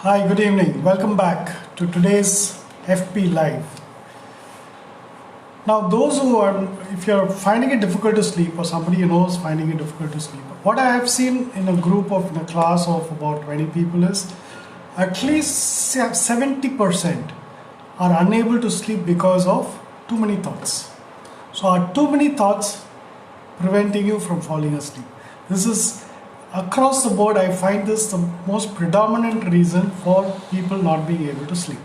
Hi, good evening. Welcome back to today's FP Live. Now, if you're finding it difficult to sleep or somebody you know is finding it difficult to sleep, what I have seen in a class of about 20 people is at least 70% are unable to sleep because of too many thoughts. So, are too many thoughts preventing you from falling asleep? This is across the board. I find this the most predominant reason for people not being able to sleep.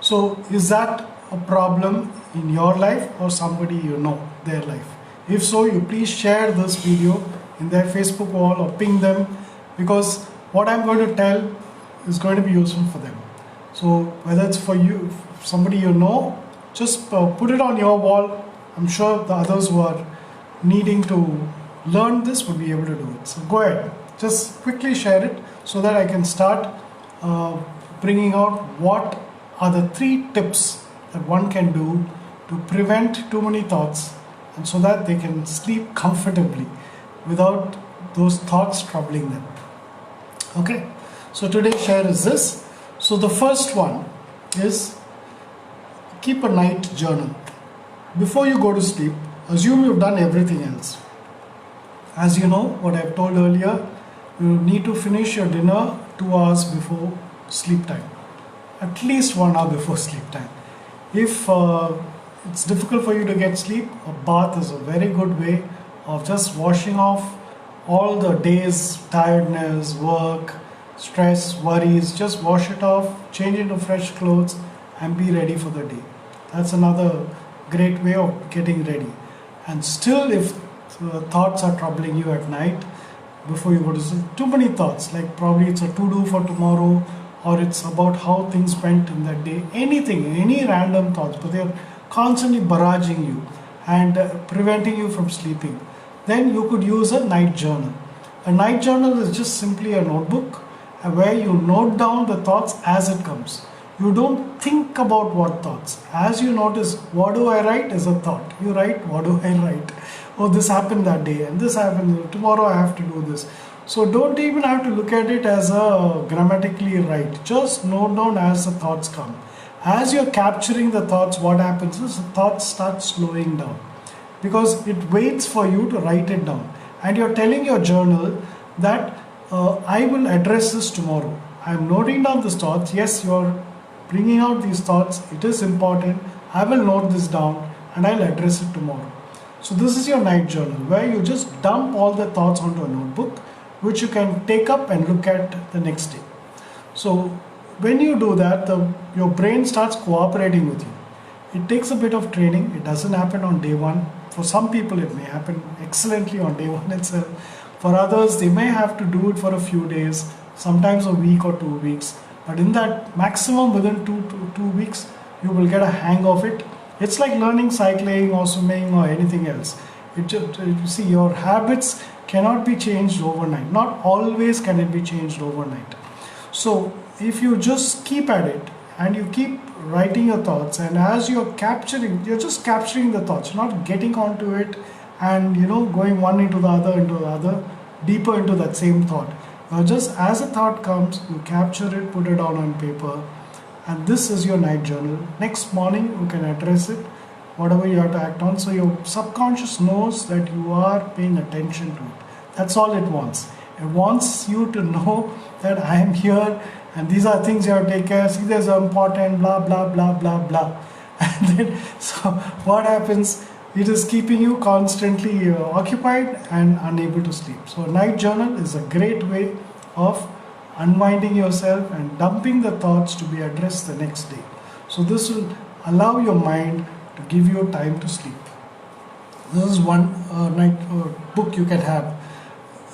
So is that a problem in your life or somebody you know, their life? If so, you please share this video in their Facebook wall or ping them, because what I'm going to tell is going to be useful for them. So whether it's for you, somebody you know, just put it on your wall. I'm sure the others who are needing to learn this would be able to do it. So go ahead, just quickly share it so that I can start bringing out what are the 3 tips that one can do to prevent too many thoughts, and so that they can sleep comfortably without those thoughts troubling them. Okay, so today's share is this. So the first one is keep a night journal. Before you go to sleep, assume you've done everything else. As you know, what I've told earlier, you need to finish your dinner 2 hours before sleep time, at least 1 hour before sleep time. If it's difficult for you to get sleep, a bath is a very good way of just washing off all the day's tiredness, work, stress, worries. Just wash it off, change into fresh clothes, and be ready for the day. That's another great way of getting ready. And still, if thoughts are troubling you at night before you go to sleep, too many thoughts, like probably it's a to-do for tomorrow, or it's about how things went in that day, anything, any random thoughts, but they're constantly barraging you and preventing you from sleeping, then you could use a night journal. A night journal is just simply a notebook where you note down the thoughts as it comes. You don't think about what thoughts. As you notice, what do I write is a thought. You write, what do I write? Oh, this happened that day and this happened, tomorrow I have to do this. So don't even have to look at it as a grammatically right. Just note down as the thoughts come. As you're capturing the thoughts, what happens is the thoughts start slowing down, because it waits for you to write it down. And you're telling your journal that I will address this tomorrow. I'm noting down these thoughts. Yes, you're bringing out these thoughts. It is important. I will note this down and I'll address it tomorrow. So this is your night journal, where you just dump all the thoughts onto a notebook, which you can take up and look at the next day. So when you do that, your brain starts cooperating with you. It takes a bit of training. It doesn't happen on day one. For some people, it may happen excellently on day one itself. For others, they may have to do it for a few days, sometimes a week or 2 weeks. But in that maximum within two weeks, you will get a hang of it. It's like learning cycling or swimming or anything else. You see, your habits cannot be changed overnight. Not always can it be changed overnight. So if you just keep at it and you keep writing your thoughts, and as you're just capturing the thoughts, not getting onto it and going one into the other, deeper into that same thought. Now just as a thought comes, you capture it, put it down on paper, and this is your night journal. Next morning you can address it, whatever you have to act on. So your subconscious knows that you are paying attention to it. That's all it wants. It wants you to know that I am here and these are things you have to take care of. See, there's important blah blah blah blah blah. And then so what happens? It is keeping you constantly occupied and unable to sleep. So a night journal is a great way of unwinding yourself and dumping the thoughts to be addressed the next day. So this will allow your mind to give you time to sleep. This is one book you can have.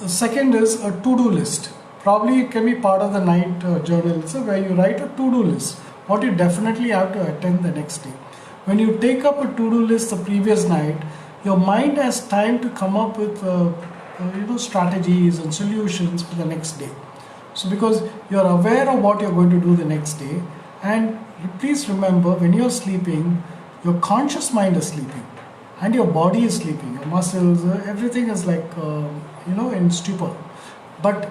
The second is a to-do list. Probably it can be part of the night journal, where you write a to-do list, what you definitely have to attend the next day. When you take up a to-do list the previous night, your mind has time to come up with strategies and solutions for the next day. So because you're aware of what you're going to do the next day, and please remember, when you're sleeping, your conscious mind is sleeping and your body is sleeping, your muscles, everything is like in stupor. But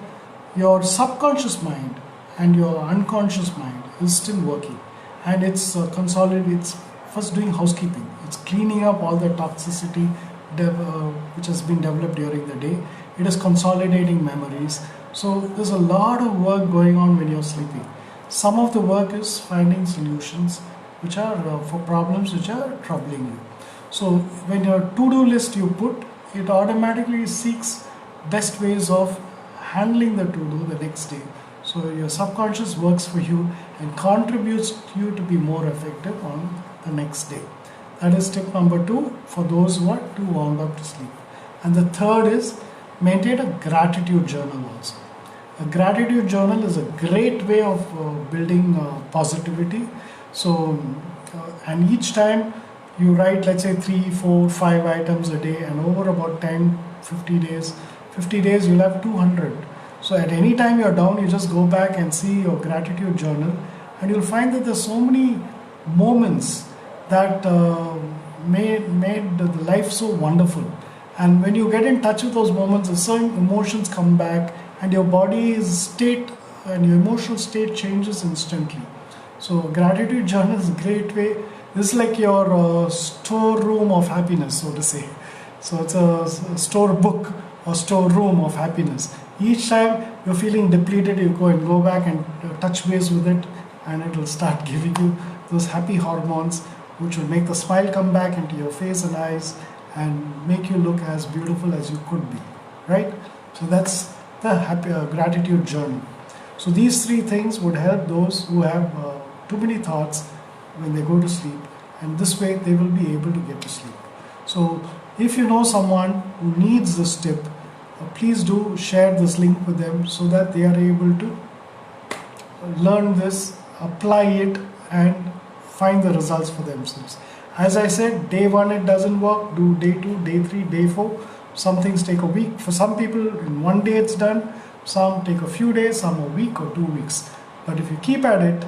your subconscious mind and your unconscious mind is still working, and it's it's first doing housekeeping. It's cleaning up all the toxicity which has been developed during the day. It is consolidating memories. So there's a lot of work going on when you're sleeping. Some of the work is finding solutions which are for problems which are troubling you. So when your to-do list you put, it automatically seeks best ways of handling the to-do the next day. So your subconscious works for you and contributes to you to be more effective on the next day. That is tip number 2 for those who are too wound up to sleep. And the third is maintain a gratitude journal also. A gratitude journal is a great way of building positivity. So, and each time you write, let's say 3, 4, 5 items a day, and over about 10, 50 days you'll have 200. So at any time you're down, you just go back and see your gratitude journal, and you'll find that there's so many moments that made the life so wonderful. And when you get in touch with those moments, the certain emotions come back, and your body's state and your emotional state changes instantly. So gratitude journal is a great way. This is like your storeroom of happiness, so to say. So it's a store book or storeroom of happiness. Each time you're feeling depleted, you go back and touch base with it, and it will start giving you those happy hormones which will make the smile come back into your face and eyes and make you look as beautiful as you could be, right? So that's the gratitude journal. So these 3 things would help those who have too many thoughts when they go to sleep, and this way they will be able to get to sleep. So if you know someone who needs this tip, please do share this link with them so that they are able to learn this, apply it, and find the results for themselves. As I said, day 1 it doesn't work, do day 2, day 3, day 4. Some things take a week. For some people, in 1 day it's done. Some take a few days, some a week or 2 weeks. But if you keep at it,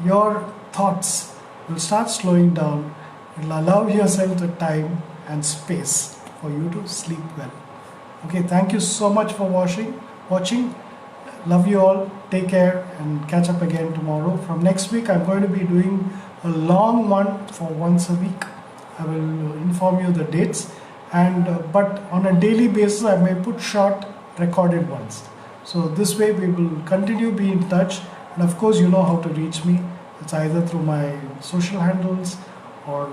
your thoughts will start slowing down. It will allow yourself the time and space for you to sleep well. Okay, thank you so much for watching. Love you all. Take care and catch up again tomorrow. From next week, I'm going to be doing a long one for once a week. I will inform you the dates, and but on a daily basis, I may put short recorded ones. So this way, we will continue be in touch. And of course, you know how to reach me. It's either through my social handles or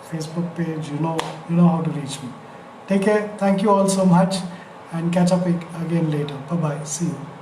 Facebook page. You know how to reach me. Take care. Thank you all so much, and catch up again later. Bye bye. See you.